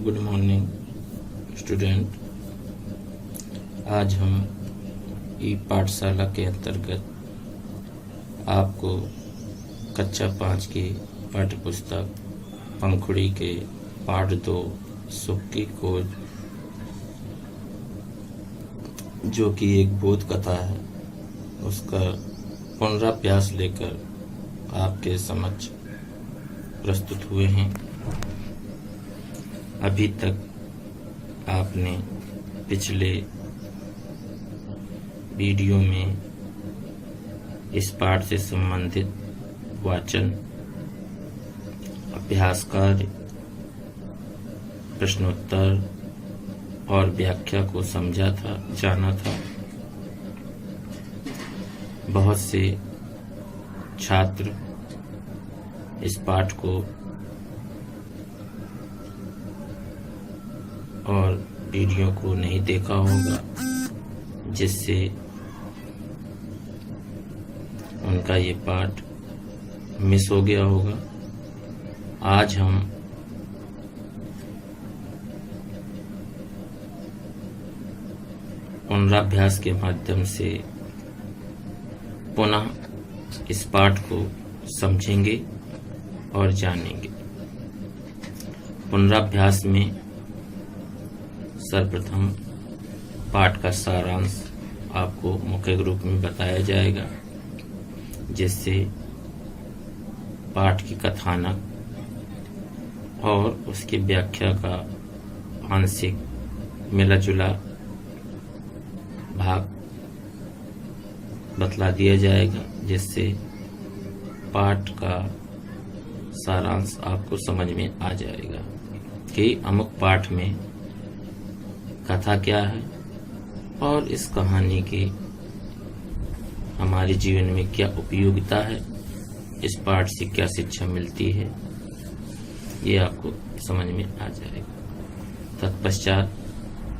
Good morning student. आज हम ई पाठशाला के अंतर्गत आपको कक्षा 5 की पाठ्य पुस्तक पंखुड़ी के पाठ 2 सुख की खोज, जो कि एक बोध कथा है, उसका पुनराभ्यास लेकर आपके समक्ष प्रस्तुत हुए हैं। अभी तक आपने पिछले वीडियो में इस पाठ से संबंधित वाचन, अभ्यास कार्य, प्रश्नोत्तर और व्याख्या को समझा था, जाना था। बहुत से छात्र इस पाठ को और वीडियो को नहीं देखा होगा, जिससे उनका ये पाठ मिस हो गया होगा। आज हम पुनराभ्यास के माध्यम से पुनः इस पाठ को समझेंगे और जानेंगे। पुनराभ्यास में सर्वप्रथम पाठ का सारांश आपको मौखिक रूप में बताया जाएगा, जिससे पाठ की कथानक और उसकी व्याख्या का आंशिक मिला जुला भाग बतला दिया जाएगा, जिससे पाठ का सारांश आपको समझ में आ जाएगा कि अमुक पाठ में कथा क्या है और इस कहानी की हमारे जीवन में क्या उपयोगिता है, इस पाठ से क्या शिक्षा मिलती है, ये आपको समझ में आ जाएगा। तत्पश्चात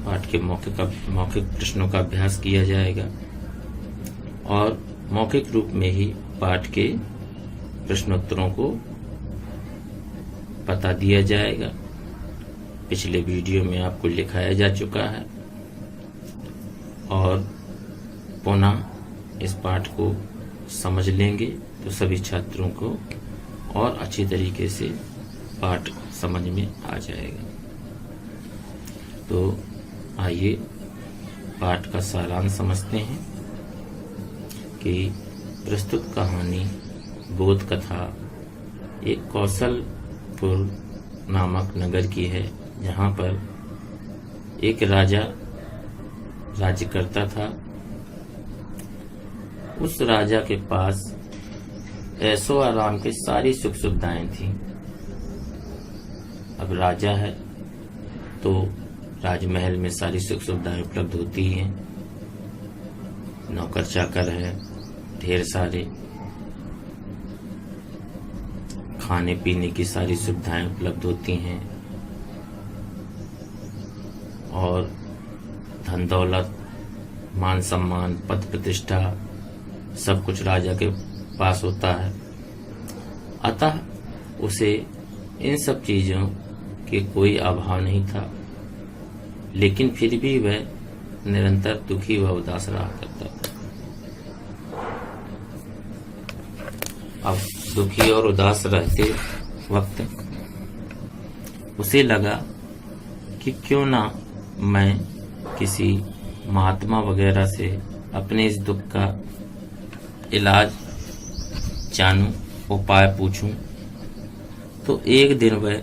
पाठ के मौखिक प्रश्नों का अभ्यास किया जाएगा और मौखिक रूप में ही पाठ के प्रश्नोत्तरों को बता दिया जाएगा। पिछले वीडियो में आपको लिखाया जा चुका है और पुनः इस पाठ को समझ लेंगे तो सभी छात्रों को और अच्छी तरीके से पाठ समझ में आ जाएगा। तो आइए पाठ का सारांश समझते हैं कि प्रस्तुत कहानी बोध कथा एक कौशलपुर नामक नगर की है, जहाँ पर एक राजा राज्य करता था। उस राजा के पास ऐशो आराम की सारी सुख सुविधाएं थी। अब राजा है तो राजमहल में सारी सुख सुविधाएं उपलब्ध होती हैं, नौकर चाकर है, ढेर सारे खाने पीने की सारी सुविधाएं उपलब्ध होती हैं और धन दौलत, मान सम्मान, पद प्रतिष्ठा सब कुछ राजा के पास होता है। अतः उसे इन सब चीजों के कोई अभाव नहीं था, लेकिन फिर भी वह निरंतर दुखी व उदास रहा करता था। अब दुखी और उदास रहते वक्त उसे लगा कि क्यों ना मैं किसी महात्मा वगैरह से अपने इस दुख का इलाज जानूं, उपाय पूछूं। तो एक दिन वह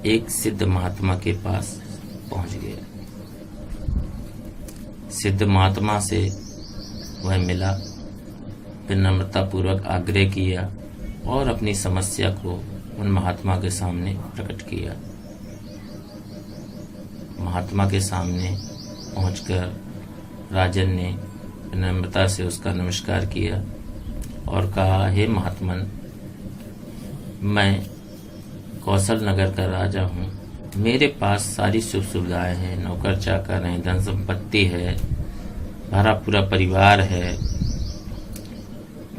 एक सिद्ध महात्मा के पास पहुंच गया। सिद्ध महात्मा से वह मिला, विनम्रता पूर्वक आग्रह किया और अपनी समस्या को उन महात्मा के सामने प्रकट किया। महात्मा के सामने पहुंचकर राजन ने विनम्रता से उसका नमस्कार किया और कहा, हे महात्मन, मैं कौशल नगर का राजा हूँ। मेरे पास सारी सुख सुविधाएं हैं, नौकर चाकर हैं, धन संपत्ति है, भरा पूरा परिवार है,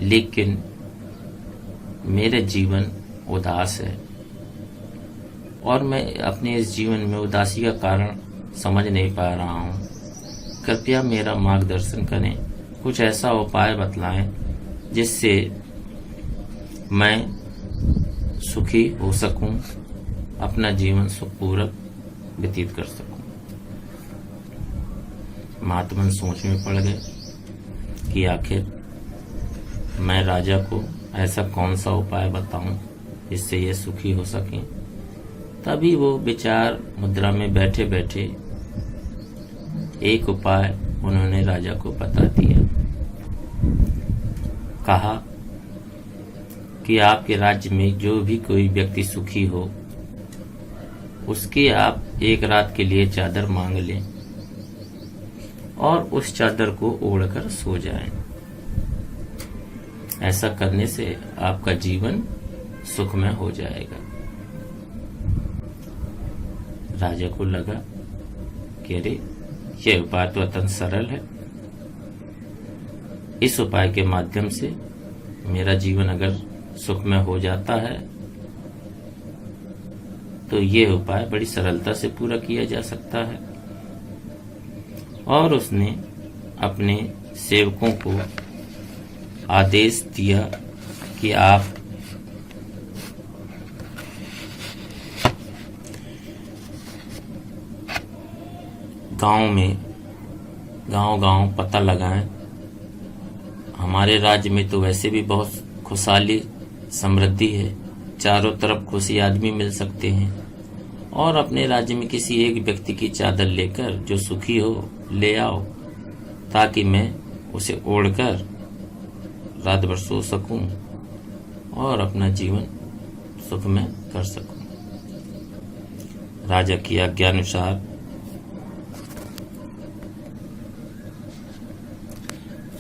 लेकिन मेरा जीवन उदास है और मैं अपने इस जीवन में उदासी का कारण समझ नहीं पा रहा हूँ। कृपया मेरा मार्गदर्शन करें, कुछ ऐसा उपाय बतलाएं जिससे मैं सुखी हो सकूं, अपना जीवन सुखपूर्वक व्यतीत कर सकूं। महात्मा सोच में पड़ गए कि आखिर मैं राजा को ऐसा कौन सा उपाय बताऊं जिससे ये सुखी हो सके। तभी वो विचार मुद्रा में बैठे बैठे एक उपाय उन्होंने राजा को बता दिया। कहा कि आपके राज्य में जो भी कोई व्यक्ति सुखी हो उसकी आप एक रात के लिए चादर मांग लें और उस चादर को ओढ़कर सो जाएं। ऐसा करने से आपका जीवन सुखमय हो जाएगा। राजा को लगा कि अरे यह उपाय तो अत्यंत सरल है, इस उपाय के माध्यम से मेरा जीवन अगर सुखमय हो जाता है तो यह उपाय बड़ी सरलता से पूरा किया जा सकता है। और उसने अपने सेवकों को आदेश दिया कि आप गांव पता लगाएं। हमारे राज्य में तो वैसे भी बहुत खुशहाली समृद्धि है, चारों तरफ खुशी आदमी मिल सकते हैं, और अपने राज्य में किसी एक व्यक्ति की चादर लेकर जो सुखी हो ले आओ ताकि मैं उसे ओढ़कर रात भर सो सकूं और अपना जीवन सुखमय कर सकूं। राजा की आज्ञानुसार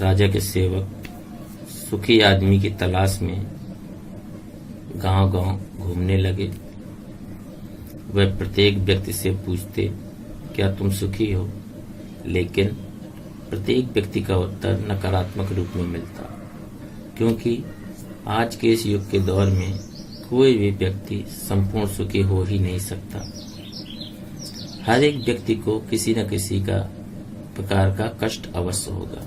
राजा के सेवक सुखी आदमी की तलाश में गांव-गांव घूमने लगे। वह प्रत्येक व्यक्ति से पूछते, क्या तुम सुखी हो? लेकिन प्रत्येक व्यक्ति का उत्तर नकारात्मक रूप में मिलता, क्योंकि आज के इस युग के दौर में कोई भी व्यक्ति संपूर्ण सुखी हो ही नहीं सकता। हर एक व्यक्ति को किसी न किसी का प्रकार का कष्ट अवश्य होगा।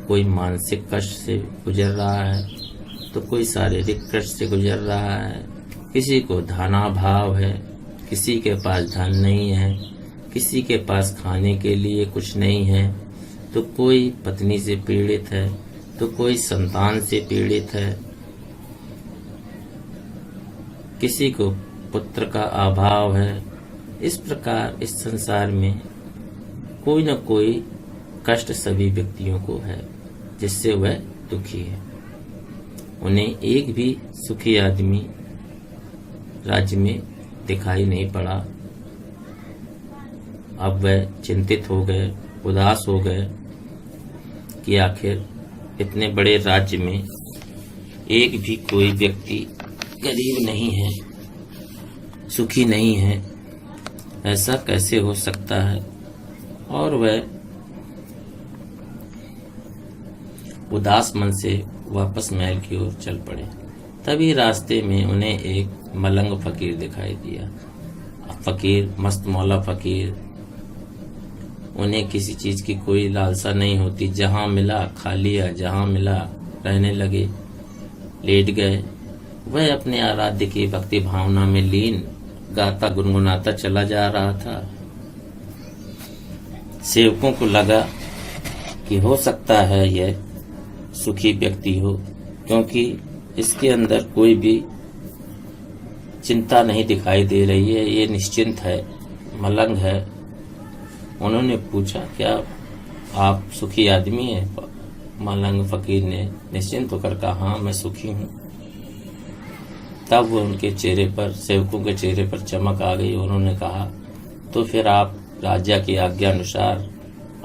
कोई मानसिक कष्ट से गुजर रहा है तो कोई शारीरिक कष्ट से गुजर रहा है, किसी को धनाभाव है, किसी के पास धन नहीं है, किसी के पास खाने के लिए कुछ नहीं है, तो कोई पत्नी से पीड़ित है, तो कोई संतान से पीड़ित है, किसी को पुत्र का अभाव है। इस प्रकार इस संसार में कोई न कोई कष्ट सभी व्यक्तियों को है जिससे वह दुखी है। उन्हें एक भी सुखी आदमी राज्य में दिखाई नहीं पड़ा। अब वह चिंतित हो गए, उदास हो गए कि आखिर इतने बड़े राज्य में एक भी कोई व्यक्ति गरीब नहीं है, सुखी नहीं है, ऐसा कैसे हो सकता है। और वह उदास मन से वापस महल की ओर चल पड़े। तभी रास्ते में उन्हें एक मलंग फकीर दिखाई दिया। फकीर, मस्त मौला फकीर, उन्हें किसी चीज की कोई लालसा नहीं होती, जहां मिला खा लिया, जहां मिला रहने लगे, लेट गए। वह अपने आराध्य की भक्ति भावना में लीन गाता गुनगुनाता चला जा रहा था। सेवकों को लगा कि हो सकता है यह सुखी व्यक्ति हो, क्योंकि इसके अंदर कोई भी चिंता नहीं दिखाई दे रही है, ये निश्चिंत है, मलंग है। उन्होंने पूछा, क्या आप सुखी आदमी हैं? मलंग फकीर ने निश्चिंत होकर कहा, हाँ मैं सुखी हूँ। तब वो उनके चेहरे पर, सेवकों के चेहरे पर चमक आ गई। उन्होंने कहा, तो फिर आप राजा की आज्ञा अनुसार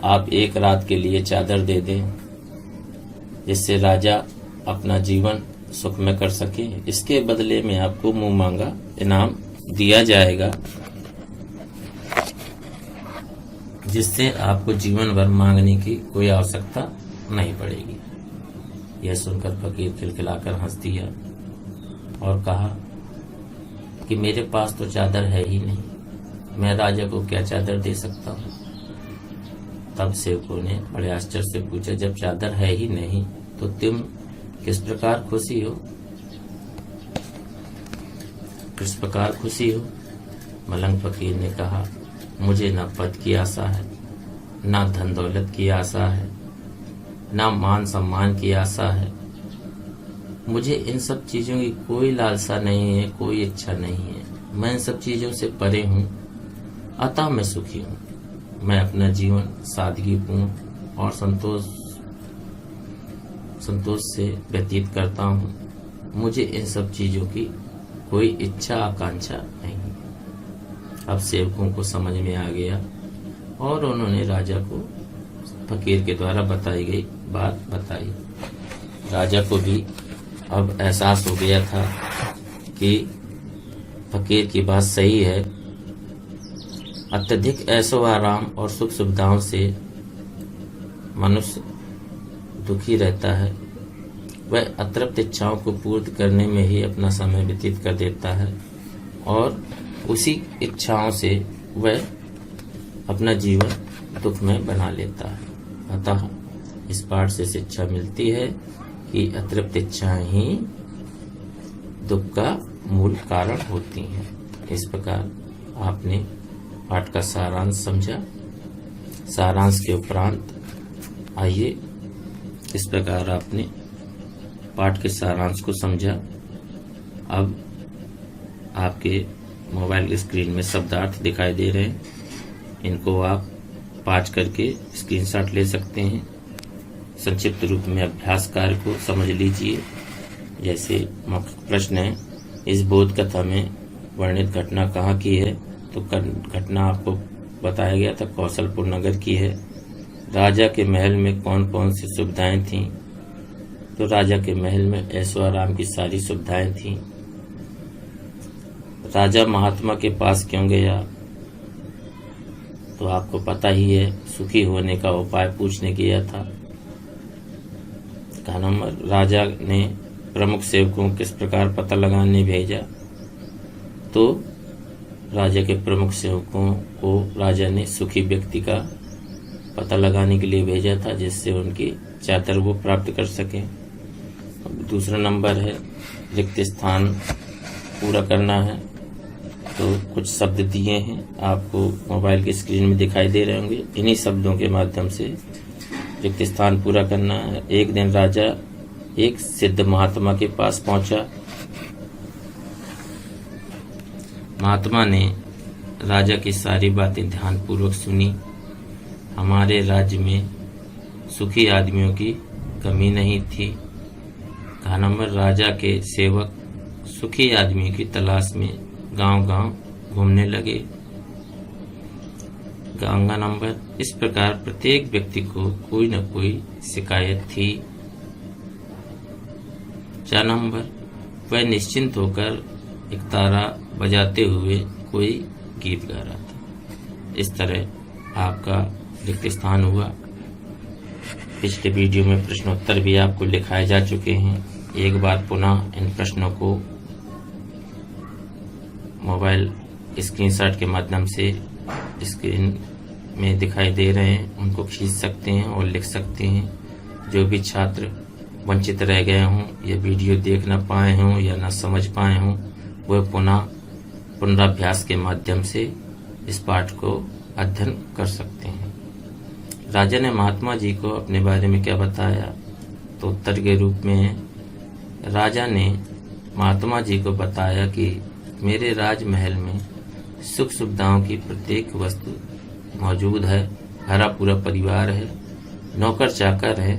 आप एक रात के लिए चादर दे दें, जिससे राजा अपना जीवन सुखमय कर सके। इसके बदले में आपको मुंह मांगा इनाम दिया जाएगा, जिससे आपको जीवन भर मांगने की कोई आवश्यकता नहीं पड़ेगी। यह सुनकर फकीर खिलखिलाकर हंस दिया और कहा कि मेरे पास तो चादर है ही नहीं, मैं राजा को क्या चादर दे सकता हूँ। तब सेवकों ने बड़े आश्चर्य से पूछा, जब चादर है ही नहीं तो तुम किस प्रकार खुशी हो, किस प्रकार खुशी हो। मलंग फकीर ने कहा, मुझे न पद की आशा है, ना धन दौलत की आशा है, ना मान सम्मान की आशा है। मुझे इन सब चीजों की कोई लालसा नहीं है, कोई इच्छा नहीं है। मैं इन सब चीजों से परे हूँ, अतः मैं सुखी हूँ। मैं अपना जीवन सादगीपूर्ण और संतोष से व्यतीत करता हूँ। मुझे इन सब चीजों की कोई इच्छा आकांक्षा नहीं। अब सेवकों को समझ में आ गया और उन्होंने राजा को फकीर के द्वारा बताई गई बात बताई। राजा को भी अब एहसास हो गया था कि फकीर की बात सही है। अत्यधिक ऐशो आराम और सुख सुविधाओं से मनुष्य दुखी रहता है। वह अतृप्त इच्छाओं को पूर्ण करने में ही अपना समय व्यतीत कर देता है और उसी इच्छाओं से वह अपना जीवन दुख में बना लेता है। अतः इस पाठ से शिक्षा मिलती है कि अतृप्त इच्छाएं ही दुख का मूल कारण होती हैं। इस प्रकार आपने पाठ का सारांश समझा। सारांश के उपरांत आइए, इस प्रकार आपने पाठ के सारांश को समझा। अब आपके मोबाइल की स्क्रीन में शब्दार्थ दिखाई दे रहे हैं, इनको आप पाँच करके स्क्रीनशॉट ले सकते हैं। संक्षिप्त रूप में अभ्यास कार्य को समझ लीजिए। जैसे मौखिक प्रश्न है, इस बोध कथा में वर्णित घटना कहाँ की है, तो घटना आपको बताया गया था कौशलपुर नगर की है। राजा के महल में कौन कौन सी सुविधाएं थीं, तो राजा के महल में ऐशो आराम की सारी सुविधाएं थीं। राजा महात्मा के पास क्यों गया, तो आपको पता ही है, सुखी होने का उपाय पूछने गया था। का नंबर, राजा ने प्रमुख सेवकों किस प्रकार पता लगाने भेजा, तो राजा के प्रमुख सेवकों को राजा ने सुखी व्यक्ति का पता लगाने के लिए भेजा था, जिससे उनकी चादर वो प्राप्त कर सके। दूसरा नंबर है रिक्त स्थान पूरा करना है, तो कुछ शब्द दिए हैं आपको मोबाइल की स्क्रीन में दिखाई दे रहे होंगे। इन्हीं शब्दों के माध्यम से रिक्त स्थान पूरा करना है। एक दिन राजा एक सिद्ध महात्मा के पास पहुंचा। महात्मा ने राजा की सारी बातें ध्यानपूर्वक सुनी। हमारे राज्य में सुखी आदमियों की कमी नहीं थी। का नंबर, राजा के सेवक सुखी आदमियों की तलाश में गांव-गांव घूमने लगे। का नंबर, इस प्रकार प्रत्येक व्यक्ति को कोई न कोई शिकायत थी। 4 नंबर, वह निश्चिंत होकर एक तारा बजाते हुए कोई गीत गा रहा था। इस तरह आपका रिक्त स्थान हुआ। पिछले वीडियो में प्रश्नोत्तर भी आपको लिखाए जा चुके हैं। एक बार पुनः इन प्रश्नों को मोबाइल स्क्रीनशॉट के माध्यम से स्क्रीन में दिखाई दे रहे हैं, उनको खींच सकते हैं और लिख सकते हैं। जो भी छात्र वंचित रह गए हों या वीडियो देख न पाए हों या न समझ पाए हों, वह पुनराभ्यास के माध्यम से इस पाठ को अध्ययन कर सकते हैं। राजा ने महात्मा जी को अपने बारे में क्या बताया, तो उत्तर के रूप में राजा ने महात्मा जी को बताया कि मेरे राजमहल में सुख सुविधाओं की प्रत्येक वस्तु मौजूद है, भरा पूरा परिवार है, नौकर चाकर है,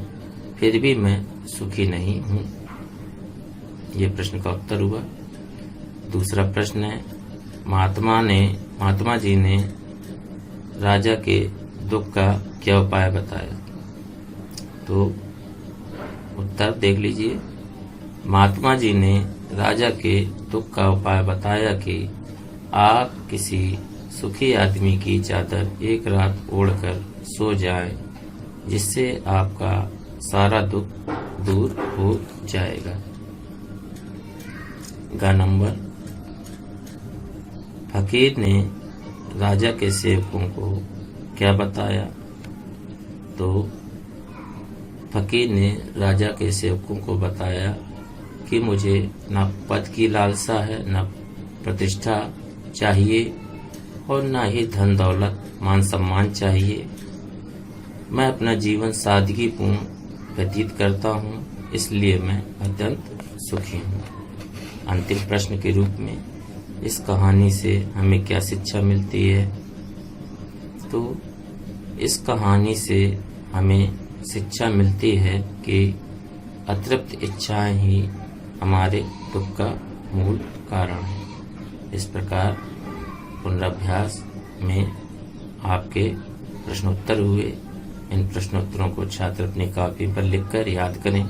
फिर भी मैं सुखी नहीं हूँ। ये प्रश्न का उत्तर हुआ। दूसरा प्रश्न है, महात्मा जी ने राजा के दुख का क्या उपाय बताया, तो उत्तर देख लीजिए। महात्मा जी ने राजा के दुख का उपाय बताया कि आप किसी सुखी आदमी की चादर एक रात ओढ़कर सो जाएं, जिससे आपका सारा दुख दूर हो जाएगा। गा नंबर, फकीर ने राजा के सेवकों को क्या बताया? तो फकीर ने राजा के सेवकों को बताया कि मुझे न पद की लालसा है, न प्रतिष्ठा चाहिए और न ही धन दौलत मान सम्मान चाहिए। मैं अपना जीवन सादगीपूर्ण व्यतीत करता हूँ, इसलिए मैं अत्यंत सुखी हूँ। अंतिम प्रश्न के रूप में इस कहानी से हमें क्या शिक्षा मिलती है? तो इस कहानी से हमें शिक्षा मिलती है कि अतृप्त इच्छाएं ही हमारे दुख का मूल कारण है। इस प्रकार पुनराभ्यास में आपके प्रश्नोत्तर हुए। इन प्रश्नोत्तरों को छात्र अपनी कॉपी पर लिखकर याद करें,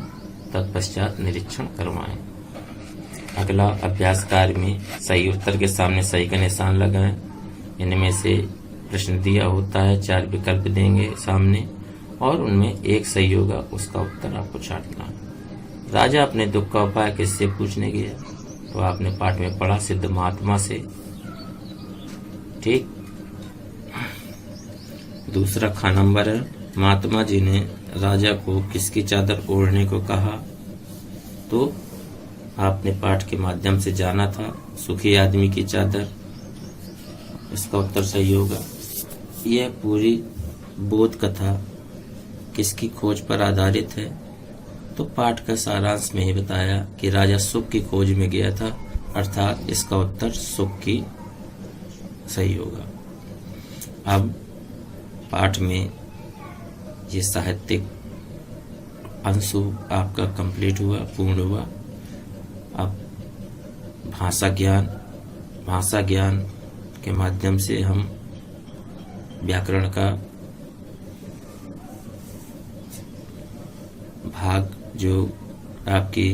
तत्पश्चात निरीक्षण करवाएं। अगला अभ्यास कार्य में सही उत्तर के सामने सही का निशान लगाएं। इनमें से प्रश्न दिया होता है, 4 विकल्प देंगे सामने और उनमें एक सही होगा, उसका उत्तर आपको छांटना है। राजा अपने दुख का उपाय किससे पूछने गया? तो आपने पाठ में पढ़ा, सिद्ध महात्मा से। ठीक। दूसरा ख नंबर है, महात्मा जी ने राजा को किसकी चादर ओढ़ने को कहा? तो आपने पाठ के माध्यम से जाना था, सुखी आदमी की चादर। इसका उत्तर सही होगा। यह पूरी बोध कथा किसकी खोज पर आधारित है? तो पाठ का सारांश में ही बताया कि राजा सुख की खोज में गया था, अर्थात इसका उत्तर सुख की सही होगा। अब पाठ में ये साहित्यिक अंशु आपका कंप्लीट हुआ, पूर्ण हुआ। अब भाषा ज्ञान के माध्यम से हम व्याकरण का भाग जो आपकी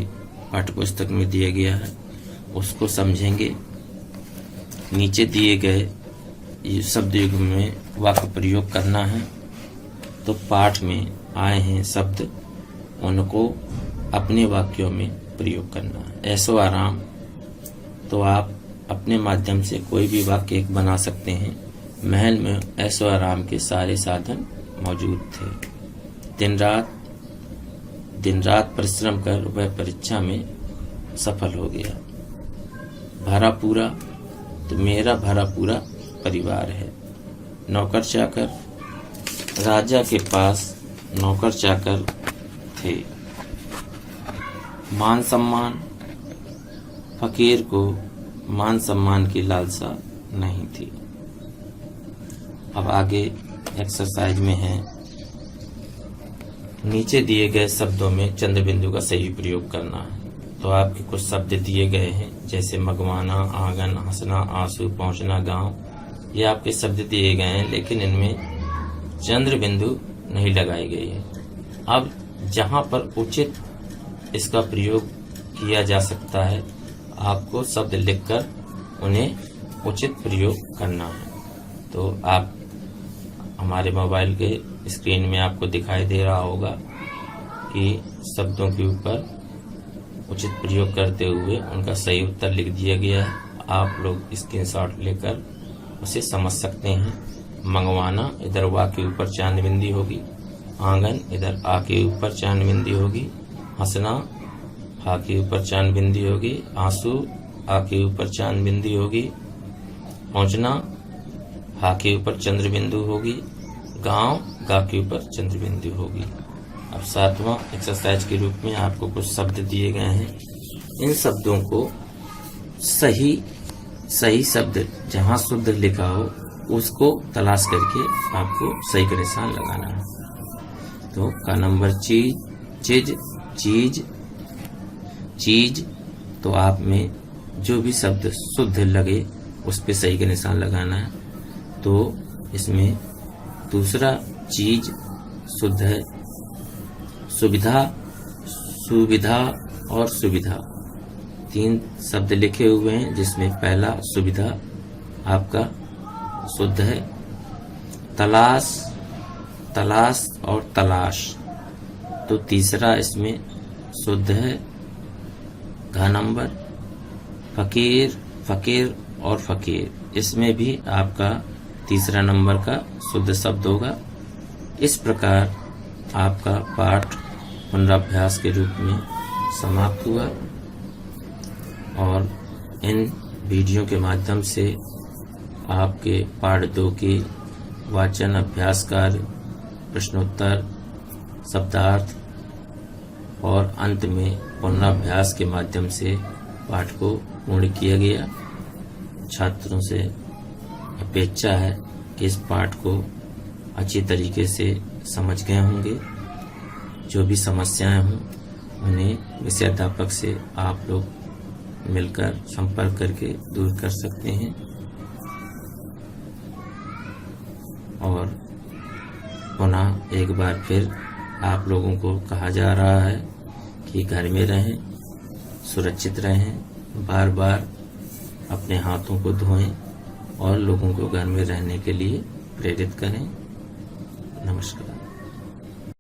पाठ्यपुस्तक में दिया गया है उसको समझेंगे। नीचे दिए गए शब्द युग्म में वाक्य प्रयोग करना है। तो पाठ में आए हैं शब्द, उनको अपने वाक्यों में प्रयोग करना है। ऐसो आराम, तो आप अपने माध्यम से कोई भी वाक्य एक बना सकते हैं। महल में ऐसो आराम के सारे साधन मौजूद थे। दिन रात परिश्रम कर वह परीक्षा में सफल हो गया। भरा पूरा, तो मेरा भरा पूरा परिवार है। नौकर चाकर, राजा के पास नौकर चाकर थे। मान सम्मान, फकीर को मान सम्मान की लालसा नहीं थी। अब आगे एक्सरसाइज में है, नीचे दिए गए शब्दों में चंद्र बिंदु का सही प्रयोग करना है। तो आपके कुछ शब्द दिए गए हैं, जैसे मगवाना, आंगन, हंसना, आंसू, पहुंचना, गांव। ये आपके शब्द दिए गए हैं, लेकिन इनमें चंद्र बिंदु नहीं लगाई गई है। अब जहां पर उचित इसका प्रयोग किया जा सकता है, आपको शब्द लिखकर उन्हें उचित प्रयोग करना है। तो आप हमारे मोबाइल के स्क्रीन में आपको दिखाई दे रहा होगा कि शब्दों के ऊपर उचित प्रयोग करते हुए उनका सही उत्तर लिख दिया गया है। आप लोग स्क्रीनशॉट लेकर उसे समझ सकते हैं। मंगवाना, इधर वा के ऊपर चांद बिंदी होगी। आंगन, इधर आ के ऊपर चांद बिंदी होगी। हंसना, हा के ऊपर चांद बिंदी होगी। आंसू, आ के ऊपर चांद बिंदी होगी। पहुंचना, हा के ऊपर चंद्र बिंदु होगी। गांव, गा के ऊपर चंद्र बिंदु होगी। अब 7वां एक्सरसाइज के रूप में आपको कुछ शब्द दिए गए हैं। इन शब्दों को सही शब्द जहां शुद्ध लिखा हो उसको तलाश करके आपको सही का निशान लगाना है। तो का नंबर चीज, तो आप में जो भी शब्द शुद्ध लगे उस पे सही का निशान लगाना है। तो इसमें दूसरा चीज शुद्ध है। सुविधा और सुविधा, 3 शब्द लिखे हुए हैं, जिसमें पहला सुविधा आपका शुद्ध है। तलाश और तलाश, तो तीसरा इसमें शुद्ध है। घ नंबर फकीर और फकीर, इसमें भी आपका तीसरा नंबर का शुद्ध शब्द होगा। इस प्रकार आपका पाठ पुनराभ्यास के रूप में समाप्त हुआ और इन वीडियो के माध्यम से आपके पाठ 2 के वाचन अभ्यास कार्य, प्रश्नोत्तर, शब्दार्थ और अंत में पुनराभ्यास के माध्यम से पाठ को पूर्ण किया गया। छात्रों से अपेक्षा है कि इस पाठ को अच्छी तरीके से समझ गए होंगे। जो भी समस्याएं हों उन्हें विषयाध्यापक से आप लोग मिलकर संपर्क करके दूर कर सकते हैं। और पुनः एक बार फिर आप लोगों को कहा जा रहा है कि घर में रहें, सुरक्षित रहें, बार बार अपने हाथों को धोएं और लोगों को घर में रहने के लिए प्रेरित करें। नमस्कार।